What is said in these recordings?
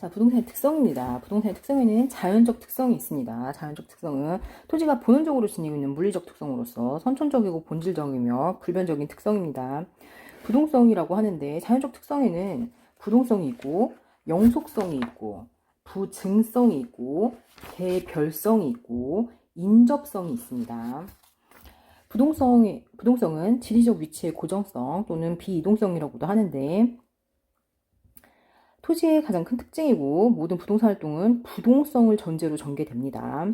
자, 부동산의 특성입니다. 부동산의 특성에는 자연적 특성이 있습니다. 자연적 특성은 토지가 본원적으로 지니고 있는 물리적 특성으로서 선천적이고 본질적이며 불변적인 특성입니다. 부동성이라고 하는데 자연적 특성에는 부동성이 있고 영속성이 있고 부증성이 있고 개별성이 있고 인접성이 있습니다. 부동성은 지리적 위치의 고정성 또는 비이동성이라고도 하는데 토지의 가장 큰 특징이고 모든 부동산 활동은 부동성을 전제로 전개됩니다.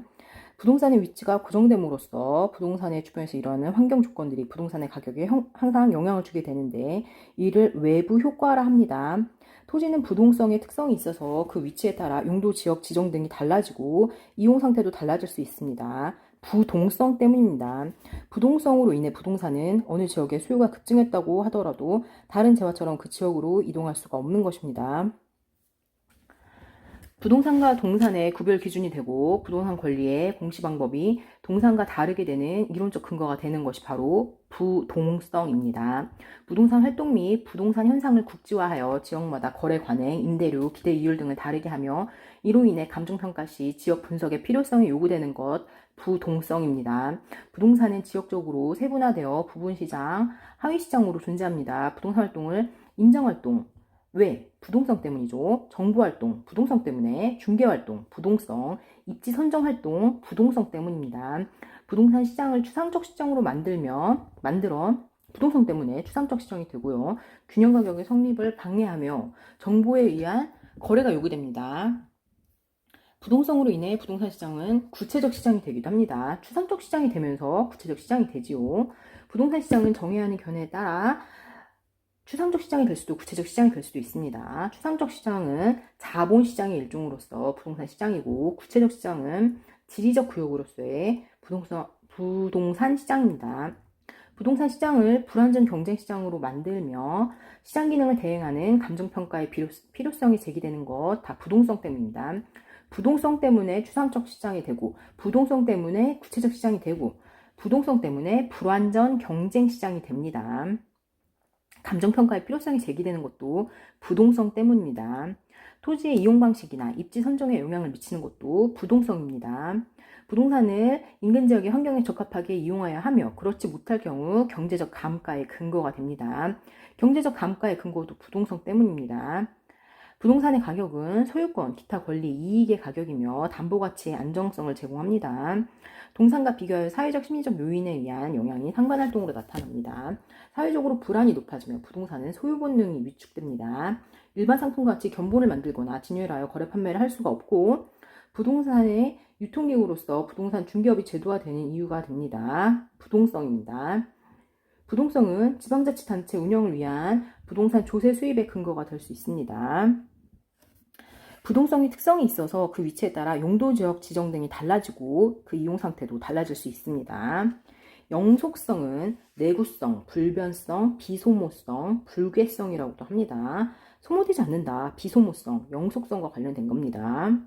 부동산의 위치가 고정됨으로써 부동산의 주변에서 일어나는 환경 조건들이 부동산의 가격에 항상 영향을 주게 되는데 이를 외부 효과라 합니다. 토지는 부동성의 특성이 있어서 그 위치에 따라 용도, 지역, 지정 등이 달라지고 이용 상태도 달라질 수 있습니다. 부동성 때문입니다. 부동성으로 인해 부동산은 어느 지역의 수요가 급증했다고 하더라도 다른 재화처럼 그 지역으로 이동할 수가 없는 것입니다. 부동산과 동산의 구별 기준이 되고 부동산 권리의 공시 방법이 동산과 다르게 되는 이론적 근거가 되는 것이 바로 부동성입니다. 부동산 활동 및 부동산 현상을 국지화하여 지역마다 거래 관행, 임대료, 기대 이율 등을 다르게 하며 이로 인해 감정평가 시 지역 분석의 필요성이 요구되는 것 부동성입니다. 부동산은 지역적으로 세분화되어 부분시장, 하위시장으로 존재합니다. 부동산 활동을 임장활동, 왜? 부동성 때문이죠. 정보활동, 부동성 때문에, 중개활동, 부동성, 입지 선정활동, 부동성 때문입니다. 부동산 시장을 추상적 시장으로 만들어 부동성 때문에 추상적 시장이 되고요. 균형가격의 성립을 방해하며 정보에 의한 거래가 요구됩니다. 부동성으로 인해 부동산 시장은 구체적 시장이 되기도 합니다. 추상적 시장이 되면서 구체적 시장이 되지요. 부동산 시장은 정해야 하는 견해에 따라 추상적 시장이 될 수도 구체적 시장이 될 수도 있습니다. 추상적 시장은 자본 시장의 일종으로서 부동산 시장이고 구체적 시장은 지리적 구역으로서의 부동산 시장입니다. 부동산 시장을 불완전 경쟁 시장으로 만들며 시장 기능을 대행하는 감정평가의 필요성이 제기되는 것 다 부동성 때문입니다. 부동성 때문에 추상적 시장이 되고 부동성 때문에 구체적 시장이 되고 부동성 때문에 불완전 경쟁 시장이 됩니다. 감정평가의 필요성이 제기되는 것도 부동성 때문입니다. 토지의 이용 방식이나 입지 선정에 영향을 미치는 것도 부동성입니다. 부동산을 인근 지역의 환경에 적합하게 이용해야 하며 그렇지 못할 경우 경제적 감가의 근거가 됩니다. 경제적 감가의 근거도 부동성 때문입니다. 부동산의 가격은 소유권, 기타 권리, 이익의 가격이며 담보가치의 안정성을 제공합니다. 동산과 비교하여 사회적, 심리적 요인에 의한 영향이 상관활동으로 나타납니다. 사회적으로 불안이 높아지며 부동산은 소유 본능이 위축됩니다. 일반 상품 가치 견본을 만들거나 진열을 하여 거래 판매를 할 수가 없고 부동산의 유통기구로서 부동산 중개업이 제도화되는 이유가 됩니다. 부동성입니다. 부동성은 지방자치단체 운영을 위한 부동산 조세 수입의 근거가 될 수 있습니다. 부동성의 특성이 있어서 그 위치에 따라 용도, 지역, 지정 등이 달라지고 그 이용 상태도 달라질 수 있습니다. 영속성은 내구성, 불변성, 비소모성, 불괴성이라고도 합니다. 소모되지 않는다, 비소모성, 영속성과 관련된 겁니다.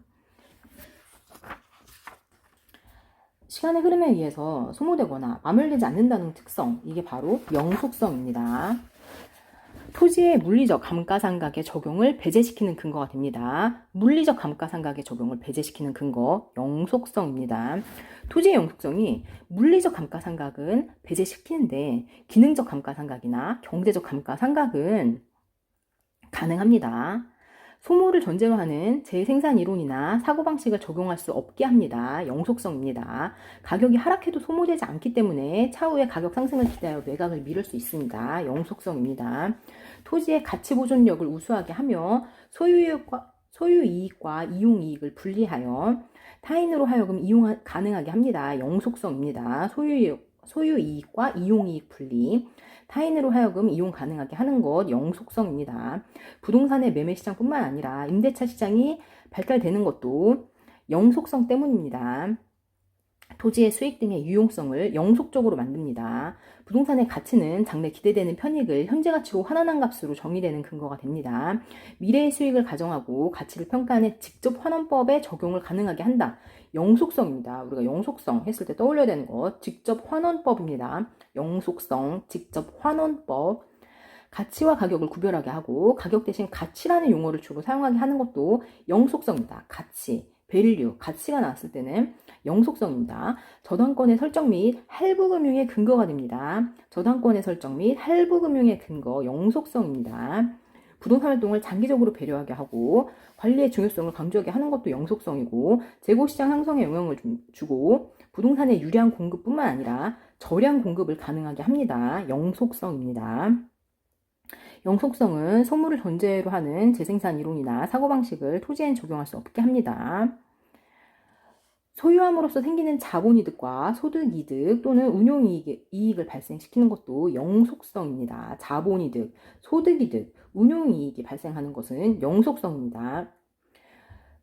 시간의 흐름에 의해서 소모되거나 마멸되지 않는다는 특성, 이게 바로 영속성입니다. 토지의 물리적 감가상각의 적용을 배제시키는 근거가 됩니다. 물리적 감가상각의 적용을 배제시키는 근거, 영속성입니다. 토지의 영속성이 물리적 감가상각은 배제시키는데 기능적 감가상각이나 경제적 감가상각은 가능합니다. 소모를 전제로 하는 재생산 이론이나 사고방식을 적용할 수 없게 합니다. 영속성입니다. 가격이 하락해도 소모되지 않기 때문에 차후에 가격 상승을 기대하여 매각을 미룰 수 있습니다. 영속성입니다. 토지의 가치 보존력을 우수하게 하며 소유이익과 이용이익을 분리하여 타인으로 하여금 이용 가능하게 합니다. 영속성입니다. 소유이익과 이용이익 분리. 타인으로 하여금 이용 가능하게 하는 것 영속성입니다. 부동산의 매매 시장뿐만 아니라 임대차 시장이 발달되는 것도 영속성 때문입니다. 토지의 수익 등의 유용성을 영속적으로 만듭니다. 부동산의 가치는 장래 기대되는 편익을 현재 가치로 환원한 값으로 정의되는 근거가 됩니다. 미래의 수익을 가정하고 가치를 평가하는 직접 환원법에 적용을 가능하게 한다. 영속성입니다. 우리가 영속성 했을 때 떠올려야 되는 것 직접 환원법입니다. 영속성, 직접 환원법. 가치와 가격을 구별하게 하고 가격 대신 가치라는 용어를 주로 사용하게 하는 것도 영속성입니다. 가치, 밸류, 가치가 나왔을 때는 영속성입니다. 저당권의 설정 및 할부금융의 근거가 됩니다. 저당권의 설정 및 할부금융의 근거, 영속성입니다. 부동산 활동을 장기적으로 배려하게 하고 관리의 중요성을 강조하게 하는 것도 영속성이고 재고시장 형성에 영향을 주고 부동산의 유량 공급뿐만 아니라 저량 공급을 가능하게 합니다. 영속성입니다. 영속성은 소물을 전제로 하는 재생산 이론이나 사고방식을 토지엔 적용할 수 없게 합니다. 소유함으로써 생기는 자본이득과 소득이득 또는 운용이익을 발생시키는 것도 영속성입니다. 자본이득, 소득이득, 운용이익이 발생하는 것은 영속성입니다.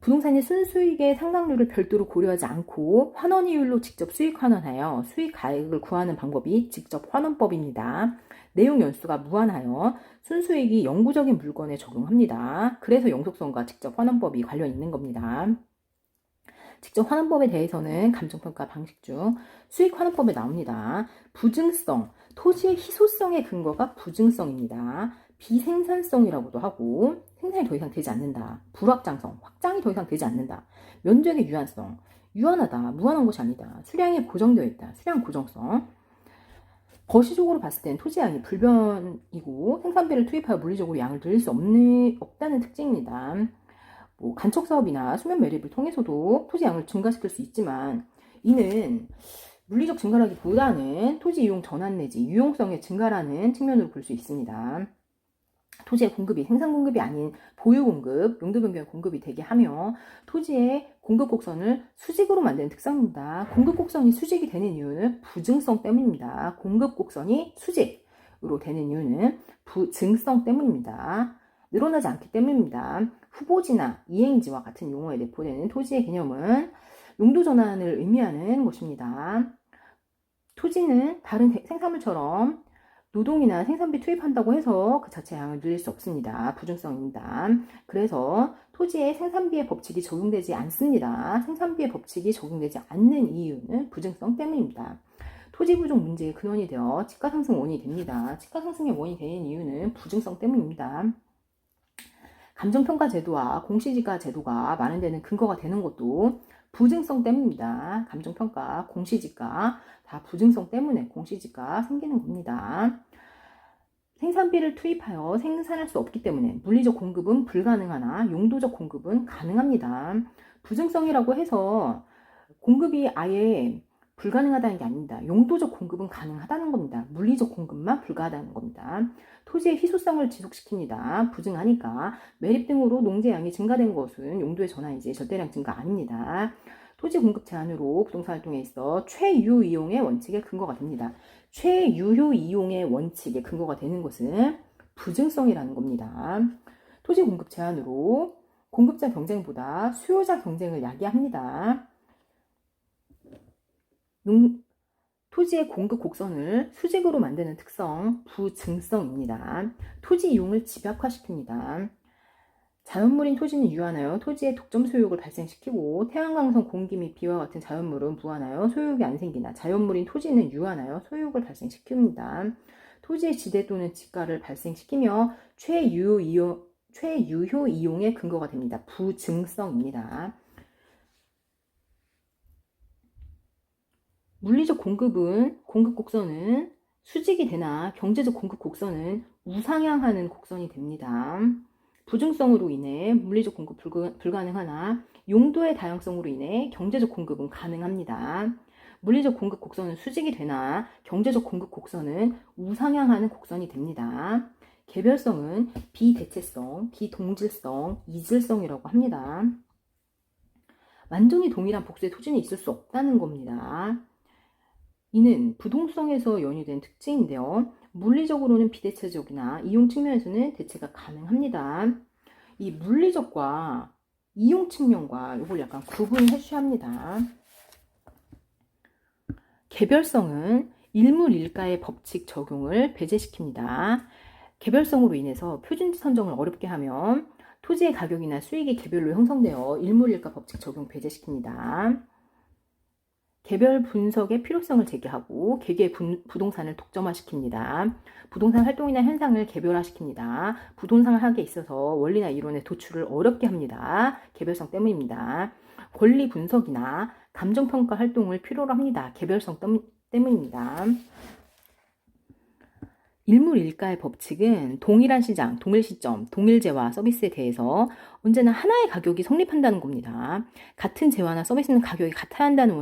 부동산이 순수익의 상각률을 별도로 고려하지 않고 환원이율로 직접 수익 환원하여 수익 가액을 구하는 방법이 직접 환원법입니다. 내용 연수가 무한하여 순수익이 영구적인 물건에 적용합니다. 그래서 영속성과 직접 환원법이 관련 있는 겁니다. 직접 환원법에 대해서는 감정평가 방식 중 수익 환원법에 나옵니다. 부증성, 토지의 희소성의 근거가 부증성입니다. 비생산성이라고도 하고 생산이 더 이상 되지 않는다. 불확장성, 확장이 더 이상 되지 않는다. 면적의 유한성, 유한하다, 무한한 것이 아니다. 수량이 고정되어 있다. 수량 고정성. 거시적으로 봤을 때는 토지 양이 불변이고 생산비를 투입하여 물리적으로 양을 늘릴 수 없다는 특징입니다. 간척 사업이나 수면 매립을 통해서도 토지 양을 증가시킬 수 있지만 이는 물리적 증가라기보다는 토지 이용 전환 내지 유용성의 증가라는 측면으로 볼 수 있습니다. 토지의 공급이 생산 공급이 아닌 보유 공급, 용도 변경 공급이 되게 하며 토지의 공급 곡선을 수직으로 만드는 특성입니다. 공급 곡선이 수직이 되는 이유는 부증성 때문입니다. 공급 곡선이 수직으로 되는 이유는 부증성 때문입니다. 늘어나지 않기 때문입니다. 후보지나 이행지와 같은 용어에 내포되는 토지의 개념은 용도 전환을 의미하는 것입니다. 토지는 다른 생산물처럼 노동이나 생산비 투입한다고 해서 그 자체 양을 늘릴 수 없습니다. 부증성입니다. 그래서 토지에 생산비의 법칙이 적용되지 않습니다. 생산비의 법칙이 적용되지 않는 이유는 부증성 때문입니다. 토지 부족 문제의 근원이 되어 집가 상승 원인이 됩니다. 집가 상승의 원인이 되는 이유는 부증성 때문입니다. 감정평가 제도와 공시지가 제도가 마련되는 근거가 되는 것도 부증성 때문입니다. 감정평가, 공시지가 다 부증성 때문에 공시지가 생기는 겁니다. 생산비를 투입하여 생산할 수 없기 때문에 물리적 공급은 불가능하나 용도적 공급은 가능합니다. 부증성이라고 해서 공급이 아예 불가능하다는 게 아닙니다. 용도적 공급은 가능하다는 겁니다. 물리적 공급만 불가하다는 겁니다. 토지의 희소성을 지속시킵니다. 부증하니까 매립 등으로 농지량이 증가된 것은 용도의 전환이지 절대량 증가 아닙니다. 토지 공급 제한으로 부동산 활동에 있어 최유 이용의 원칙의 근거가 됩니다. 최유효 이용의 원칙의 근거가 되는 것은 부증성이라는 겁니다. 토지 공급 제한으로 공급자 경쟁보다 수요자 경쟁을 야기합니다. 토지의 공급 곡선을 수직으로 만드는 특성, 부증성입니다. 토지 이용을 집약화시킵니다. 자연물인 토지는 유한하여 토지의 독점 소유욕을 발생시키고 태양광선, 공기 및 비와 같은 자연물은 무한하여 소유욕이 안 생기나 자연물인 토지는 유한하여 소유욕을 발생시킵니다. 토지의 지대 또는 지가를 발생시키며 최유효 이용의 근거가 됩니다. 부증성입니다. 물리적 공급 곡선은 수직이 되나 경제적 공급 곡선은 우상향하는 곡선이 됩니다. 부증성으로 인해 물리적 공급 불가능하나 용도의 다양성으로 인해 경제적 공급은 가능합니다. 물리적 공급 곡선은 수직이 되나 경제적 공급 곡선은 우상향하는 곡선이 됩니다. 개별성은 비대체성, 비동질성, 이질성이라고 합니다. 완전히 동일한 복수의 토지는 있을 수 없다는 겁니다. 이는 부동성에서 연유된 특징인데요. 물리적으로는 비대체적이나 이용 측면에서는 대체가 가능합니다. 이 물리적과 이용 측면과 이걸 약간 구분해 주셔야 합니다. 개별성은 일물일가의 법칙 적용을 배제시킵니다. 개별성으로 인해서 표준지 선정을 어렵게 하면 토지의 가격이나 수익이 개별로 형성되어 일물일가 법칙 적용 배제시킵니다. 개별 분석의 필요성을 제기하고 개개의 부동산을 독점화시킵니다. 부동산 활동이나 현상을 개별화시킵니다. 부동산을 하기에 있어서 원리나 이론의 도출을 어렵게 합니다. 개별성 때문입니다. 권리 분석이나 감정평가 활동을 필요로 합니다. 개별성 때문입니다. 일물일가의 법칙은 동일한 시장, 동일 시점, 동일 재화 서비스에 대해서 언제나 하나의 가격이 성립한다는 겁니다. 같은 재화나 서비스는 가격이 같아야 한다는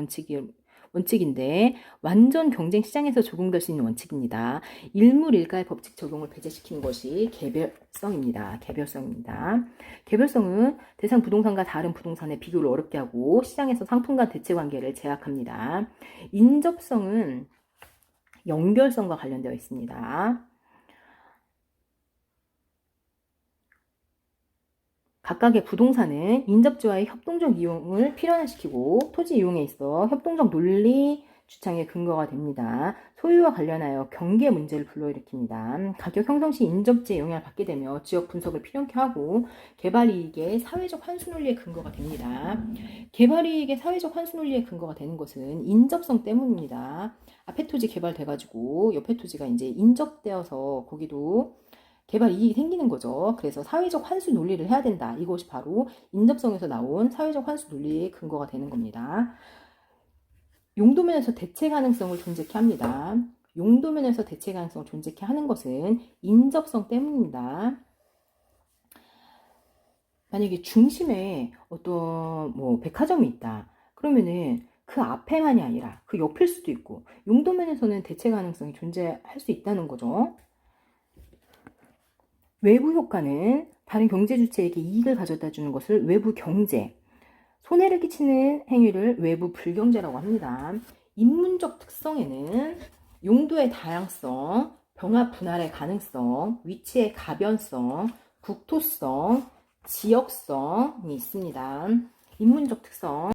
원칙인데 완전 경쟁 시장에서 적용될 수 있는 원칙입니다. 일물일가의 법칙 적용을 배제시키는 것이 개별성입니다. 개별성은 대상 부동산과 다른 부동산의 비교를 어렵게 하고 시장에서 상품과 대체 관계를 제약합니다. 인접성은 연결성과 관련되어 있습니다. 각각의 부동산은 인접지와의 협동적 이용을 필연화시키고 토지 이용에 있어 협동적 논리 주창의 근거가 됩니다. 소유와 관련하여 경계 문제를 불러일으킵니다. 가격 형성 시 인접지의 영향을 받게 되며 지역 분석을 필연케 하고 개발이익의 사회적 환수 논리의 근거가 됩니다. 개발이익의 사회적 환수 논리의 근거가 되는 것은 인접성 때문입니다. 앞에 토지 개발돼가지고 옆에 토지가 이제 인접되어서 거기도 개발 이익이 생기는 거죠. 그래서 사회적 환수 논리를 해야 된다. 이것이 바로 인접성에서 나온 사회적 환수 논리의 근거가 되는 겁니다. 용도면에서 대체 가능성을 존재케 합니다. 용도면에서 대체 가능성을 존재케 하는 것은 인접성 때문입니다. 만약에 중심에 어떤 백화점이 있다. 그러면은 그 앞에만이 아니라 그 옆일 수도 있고 용도면에서는 대체 가능성이 존재할 수 있다는 거죠. 외부 효과는 다른 경제 주체에게 이익을 가져다 주는 것을 외부 경제, 손해를 끼치는 행위를 외부 불경제라고 합니다. 인문적 특성에는 용도의 다양성, 병합 분할의 가능성, 위치의 가변성, 국토성, 지역성이 있습니다. 인문적 특성.